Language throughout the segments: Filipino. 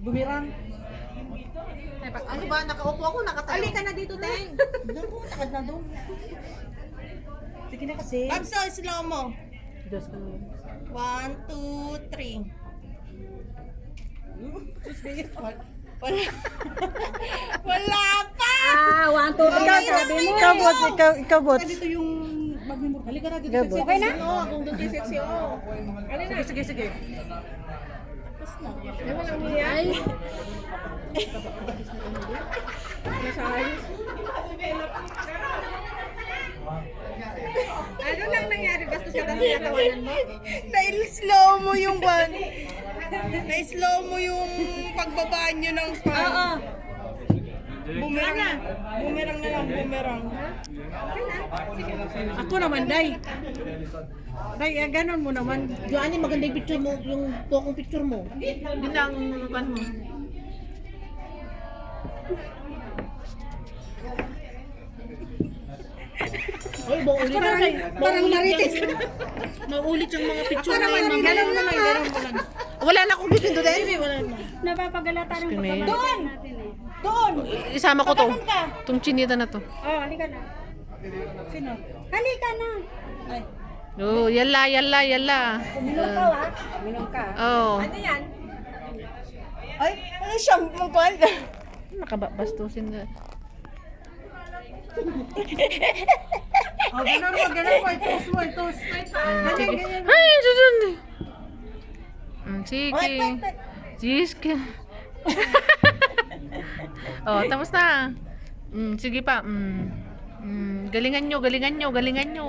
Bumirang. Ano ba? Nakaupo ako, nakatayo. Ali ka na dito, Teng. Naku, takad na doon. Sige na kasi. Babso, slow mo. Diyos ko. 1, 2, 3. Wala pa! Ah, 1, 2, 3 sabi mo. Ikaw, bots. Ikaw, bots. Dito yung mag-memor. Halika na dito. Ikaw, bots. Okay na? Oo, kung doon kayo sexy, oo. Sige, sige, sige. Ay, Ano lang nangyari? Basta sa natawanan mo? Na-slow mo yung one. Na-slow mo yung pagbaba nyo ng fan. Oo. Boomerang na. Boomerang na lang, boomerang. Ako naman, Day. Day, ganon mo naman. yung ano maganda yung picture mo, yung buong picture mo. Hindi lang kan mo. Ay, buong ulit. Parang marites. Maulit yung mga picture Ako naman, ganon mo lang, ganon mo lang. Wala na akong dito din. Napapagalata ng pagkabalan Doon! natin eh. Doon! Isama ko to. Pagkakan ka. Tong chinita na to. Oh, halika na. Sino? Halika na. Ay. Oh, yalla, yalla, yalla. Minum ka ha? Minum ka. Oh. Ano yan? Ay, ano siyang magkuhan ka? Nakabastusin na. Oh, ganon mo, ganon mo. Itos mo, itos. Ganyan, Sige. ganyan. Ay, susun. Sige. Sige. Oh, tapos na. Sige pa. Galingan nyo, galingan nyo, galingan nyo.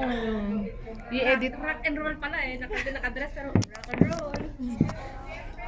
I-edit. Rock and roll pala eh. Nakadress pero rock and roll.